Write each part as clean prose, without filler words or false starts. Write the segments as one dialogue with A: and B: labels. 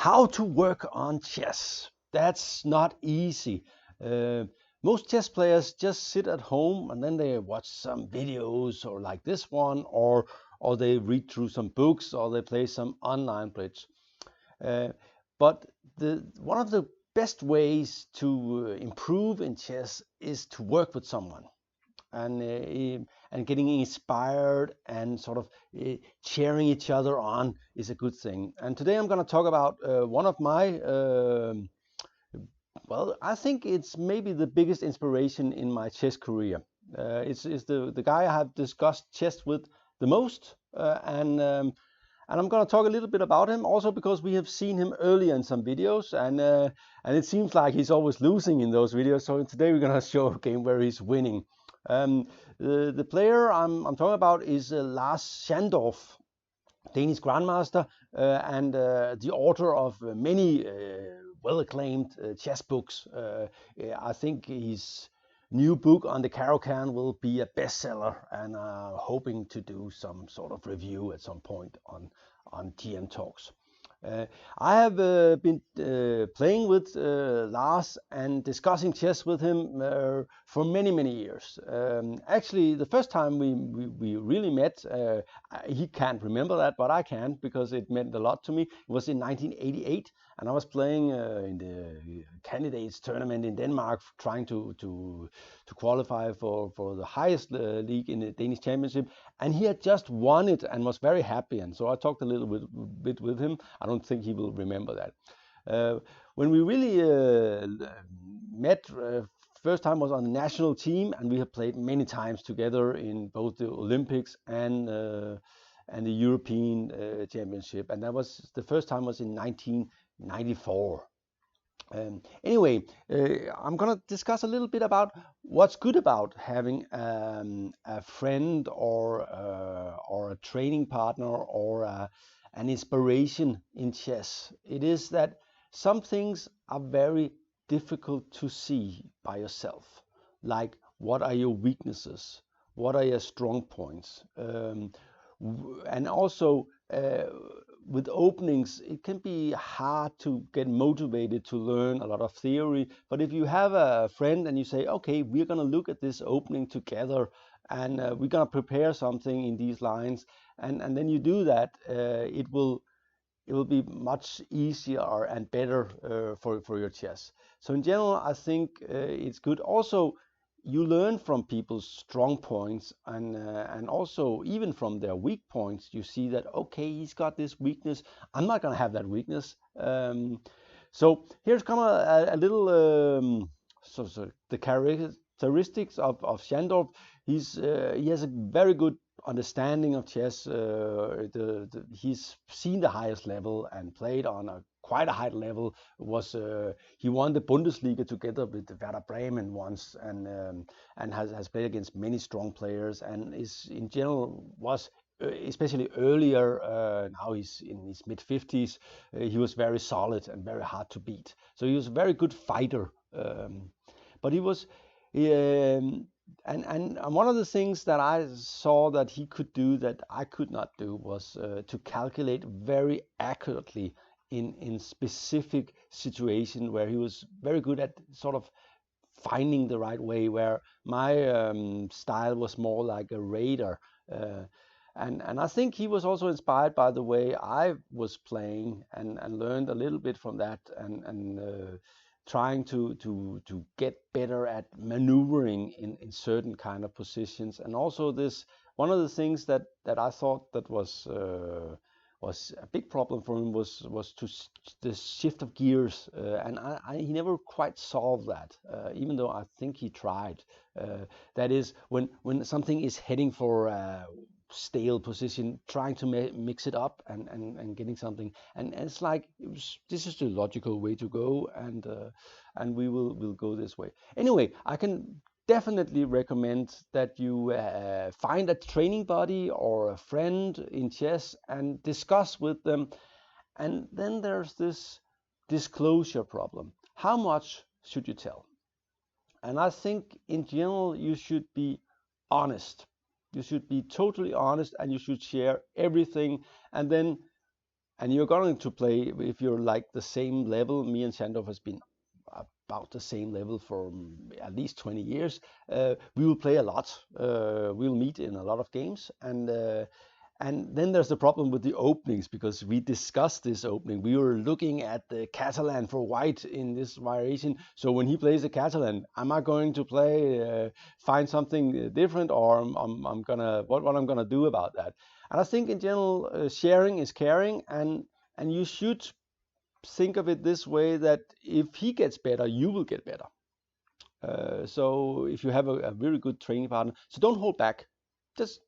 A: How to work on chess. That's not easy. Most chess players just sit at home and then they watch some videos or like this one, or they read through some books, or they play some online bridge. But one of the best ways to improve in chess is to work with someone and getting inspired and sort of cheering each other on is a good thing. And today I'm going to talk about one of my well, I think it's maybe the biggest inspiration in my chess career. It's the guy I have discussed chess with the most, and I'm going to talk a little bit about him also because we have seen him earlier in some videos, and it seems like he's always losing in those videos. So today we're going to show a game where he's winning. The player I'm talking about is Lars Schandorff, Danish Grandmaster, and the author of many well-acclaimed chess books. I think his new book on the Caro Kann will be a bestseller, and hoping to do some sort of review at some point on TN Talks. I have been playing with Lars and discussing chess with him for many years. Actually, the first time we really met, he can't remember that, but I can, because it meant a lot to me. It was in 1988, and I was playing in the candidates tournament in Denmark, trying to qualify for the highest league in the Danish championship, and he had just won it and was very happy. And so I talked a little bit with him. I don't think he will remember that. When we really met, first time was on the national team, and we have played many times together in both the Olympics and the European Championship, and that was the first time was in 1994. Anyway, I'm going to discuss a little bit about what's good about having a friend or a training partner or an inspiration in chess. It is that some things are very difficult to see by yourself, like what are your weaknesses, what are your strong points, and also with openings, it can be hard to get motivated to learn a lot of theory. But if you have a friend and you say, okay, we're going to look at this opening together, and we're going to prepare something in these lines, and then you do that, it will be much easier and better for your chess. So in general, I think it's good. Also, you learn from people's strong points, and also even from their weak points. You see that, okay, he's got this weakness, I'm not going to have that weakness. So here's kind of a little so the characteristics of Schandorff. He has a very good understanding of chess. He's seen the highest level and played on quite a high level. He won the Bundesliga together with Werder Bremen once, and has played against many strong players, and is in general was especially earlier. Now he's in his mid-50s. He was very solid and very hard to beat. So he was a very good fighter. But he was. And one of the things that I saw that he could do that I could not do was to calculate very accurately in specific situation, where he was very good at sort of finding the right way, where my style was more like a radar. And I think he was also inspired by the way I was playing, and learned a little bit from that, and trying to get better at maneuvering in certain kind of positions. And also this, one of the things that I thought that was a big problem for him was the shift of gears, and he never quite solved that, even though I think he tried. That is, when something is heading for stale position, trying to mix it up and getting something, and it's like this is the logical way to go, and we will go this way. Anyway, I can definitely recommend that you find a training buddy or a friend in chess and discuss with them. And then there's this disclosure problem. How much should you tell? And I think in general you should be honest. You should be totally honest, and you should share everything. And then and you're going to play, if you're like the same level, me and Schandorff has been about the same level for at least 20 years. We will play a lot. We'll meet in a lot of games, and then there's the problem with the openings, because we discussed this opening. We were looking at the Catalan for white in this variation. So when he plays the Catalan, am I going to play, find something different, or I'm gonna what I'm gonna do about that? And I think in general, sharing is caring, and you should think of it this way, that if he gets better, you will get better. So if you have a very good training partner, so don't hold back. Just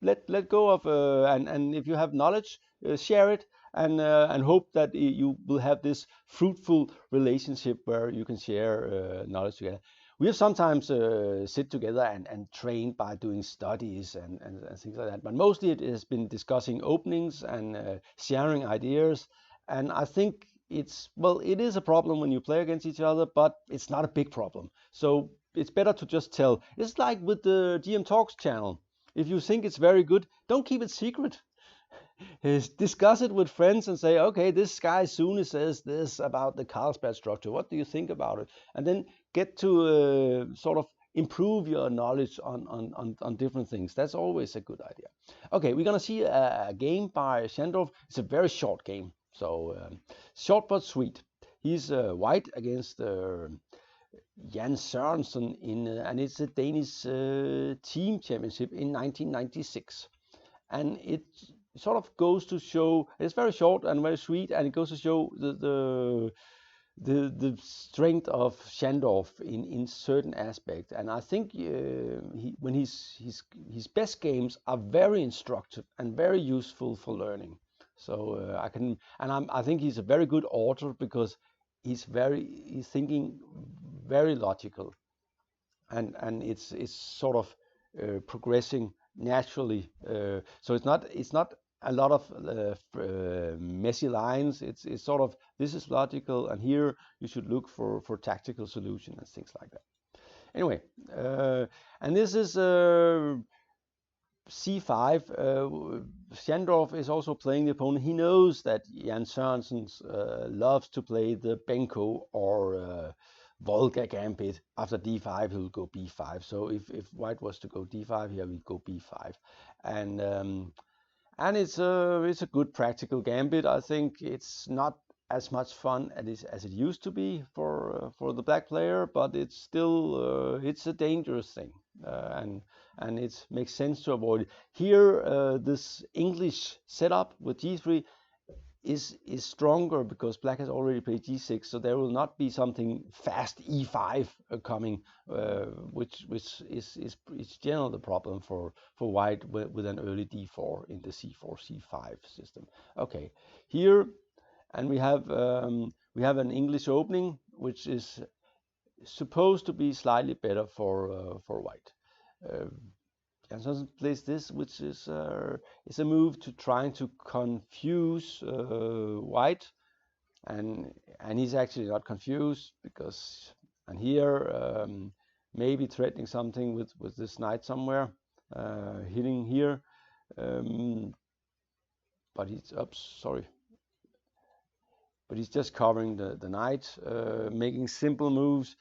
A: let go of, and if you have knowledge, share it, and hope that you will have this fruitful relationship where you can share knowledge together. We have sometimes sit together and train by doing studies and things like that, but mostly it has been discussing openings and sharing ideas. And I think it is a problem when you play against each other, but it's not a big problem. So it's better to just tell. It's like with the GM Talks channel. If you think it's very good, don't keep it secret. Discuss it with friends and say, okay, this guy Sune says this about the Carlsbad structure. What do you think about it? And then get to sort of improve your knowledge on different things. That's always a good idea. Okay, we're going to see a game by Schandorff. It's a very short game. So short but sweet. He's white against Jan Sorensen and it's a Danish team championship in 1996. And it sort of goes to show, it's very short and very sweet, and it goes to show the strength of Schandorff in certain aspects. And I think when his best games are very instructive and very useful for learning. So I think he's a very good author, because he's thinking very logical, and it's sort of progressing naturally. So it's not a lot of messy lines. It's sort of, this is logical, and here you should look for tactical solution and things like that. Anyway, and this is c5. Schandorff is also playing the opponent. He knows that Jan Sorensen loves to play the Benko or Volga gambit. After d5, he will go b5. So if white was to go d5, here we go b5, and it's a good practical gambit. I think it's not as much fun as it used to be for the black player, but it's still it's a dangerous thing, and it makes sense to avoid it. Here, this English setup with g3 is stronger, because black has already played g6, so there will not be something fast e5 coming, which is generally the problem for white with an early d4 in the c4 c5 system. Okay, here, and we have an English opening, which is supposed to be slightly better for white. Janssen plays this, which is a move to trying to confuse white, and he's actually not confused, because, and here maybe threatening something with this knight somewhere, hitting here, but he's but he's just covering the knight, making simple moves.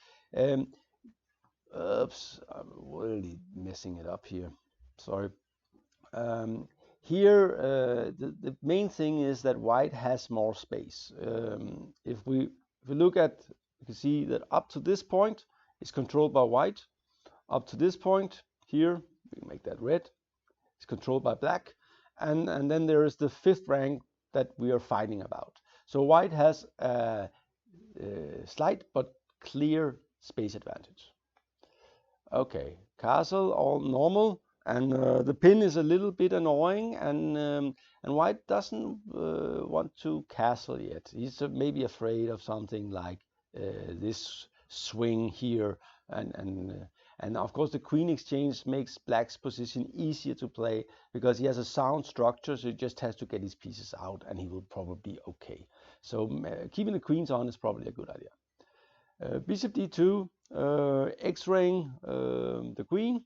A: Oops, I'm really messing it up here. Sorry. Here, the main thing is that white has more space. If we look at, you can see that up to this point is controlled by white. Up to this point here, we can make that red, it's controlled by black. And then there is the fifth rank that we are fighting about. So white has a slight but clear space advantage. Okay, castle, all normal, and the pin is a little bit annoying, and white doesn't want to castle yet. He's maybe afraid of something like this swing here, and of course the queen exchange makes black's position easier to play, because he has a sound structure, so he just has to get his pieces out, and he will probably be okay. So keeping the queens on is probably a good idea. Bishop d2, x-raying the queen.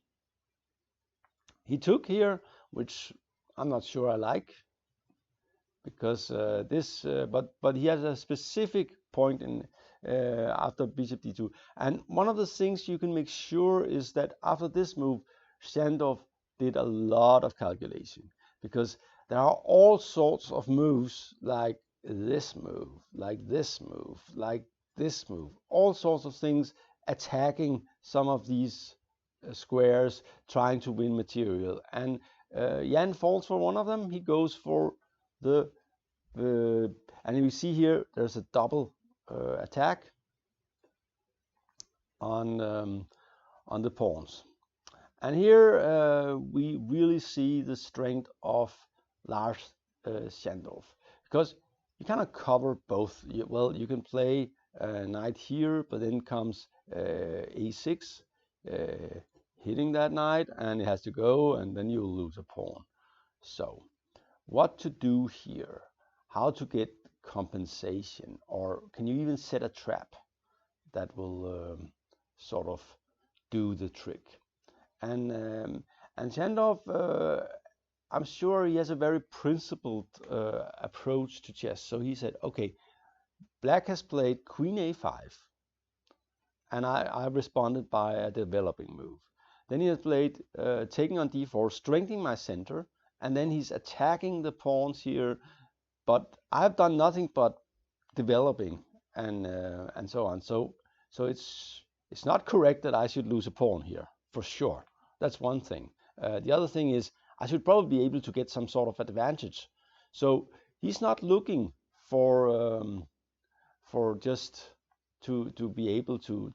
A: He took here, which I'm not sure I like, because but he has a specific point in after bishop d2. And one of the things you can make sure is that after this move, Schandorff did a lot of calculation, because there are all sorts of moves, like this move, like this move, like this move, all sorts of things attacking some of these squares, trying to win material. And Jan falls for one of them. He goes for the and you see here there's a double attack on the pawns. And here we really see the strength of Lars Schandorff, because you kind of cover both. Well, you can play knight here, but then comes a6, hitting that knight, and it has to go, and then you'll lose a pawn. So what to do here? How to get compensation, or can you even set a trap that will sort of do the trick? And Schandorff, I'm sure he has a very principled approach to chess. So he said, okay, black has played queen a5, and I responded by a developing move. Then he has played taking on d4, strengthening my center, and then he's attacking the pawns here. But I've done nothing but developing and so on. So it's not correct that I should lose a pawn here, for sure. That's one thing. The other thing is I should probably be able to get some sort of advantage. So he's not looking for just to be able to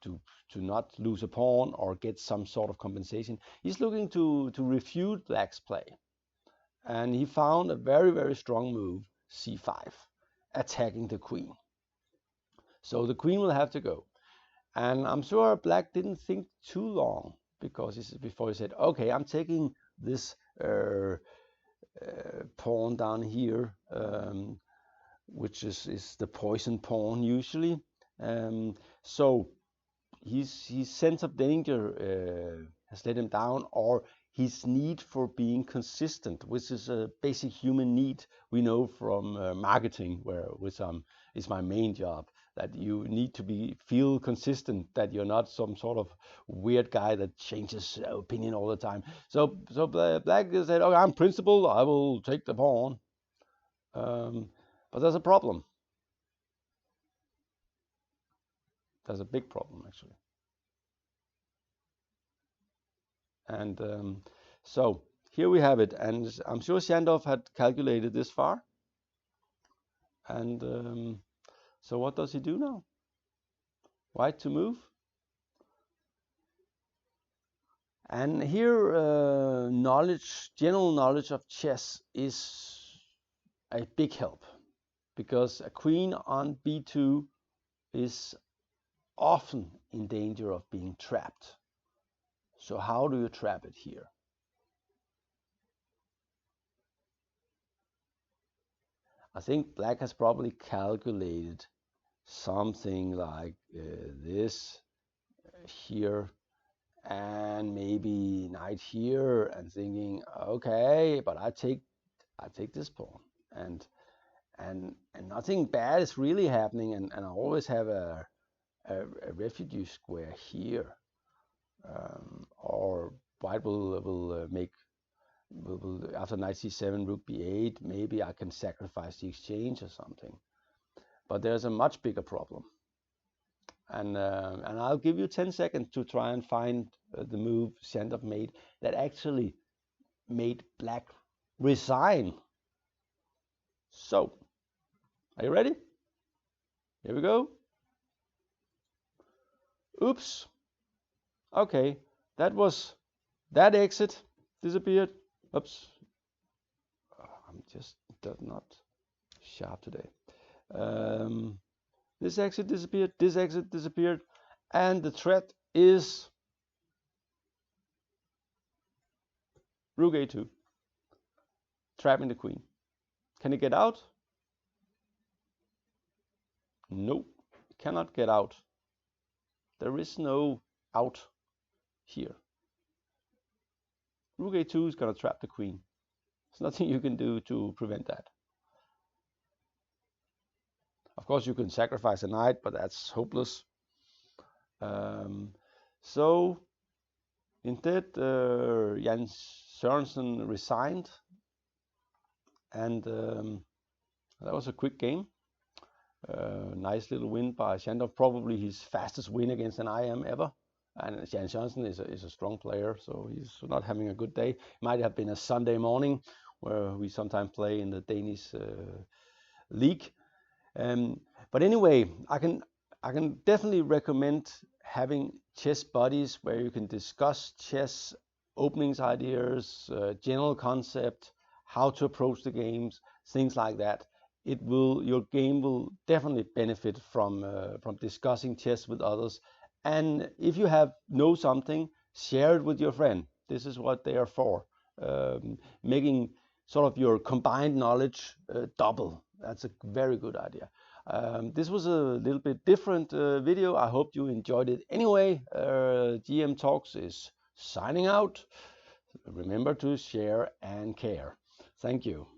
A: not lose a pawn or get some sort of compensation. He's looking to refute black's play. And he found a very, very strong move, c5, attacking the queen. So the queen will have to go. And I'm sure black didn't think too long, because before he said, okay, I'm taking this pawn down here, which is the poison pawn usually. So his sense of danger has let him down, or his need for being consistent, which is a basic human need we know from marketing, which is my main job, that you need to feel consistent, that you're not some sort of weird guy that changes opinion all the time. So black said, okay, I'm principled, I will take the pawn. But there's a problem. There's a big problem, actually. And so here we have it, and I'm sure Schandorff had calculated this far. And so what does he do now? White to move. And here general knowledge of chess is a big help, because a queen on b2 is often in danger of being trapped. So how do you trap it here? I think black has probably calculated something like this here, and maybe knight here, and thinking, okay, but I take this pawn, and nothing bad is really happening, and I always have a refugee square here, or white will make after knight c7, rook b8, maybe I can sacrifice the exchange or something. But there's a much bigger problem, and I'll give you 10 seconds to try and find the move Schandorff made that actually made black resign. So, are you ready? Here we go. Oops. Okay, that exit disappeared. Oops. I'm just not sharp today. This exit disappeared, this exit disappeared, and the threat is rook a2, trapping the queen. Can he get out? Nope, cannot get out. There is no out here. Rook a2 is going to trap the queen. There's nothing you can do to prevent that. Of course, you can sacrifice a knight, but that's hopeless. So instead, Jan Sorensen resigned, and that was a quick game. Nice little win by Schandorff, probably his fastest win against an IM ever. And Jan Sorensen is a strong player, so he's not having a good day. It might have been a Sunday morning, where we sometimes play in the Danish league. But anyway, I can definitely recommend having chess buddies where you can discuss chess openings ideas, general concept, how to approach the games, things like that. Your game will definitely benefit from discussing chess with others. And if you know something, share it with your friend. This is what they are for, making sort of your combined knowledge double. That's a very good idea. This was a little bit different video. I hope you enjoyed it anyway. GM Talks is signing out. Remember to share and care. Thank you.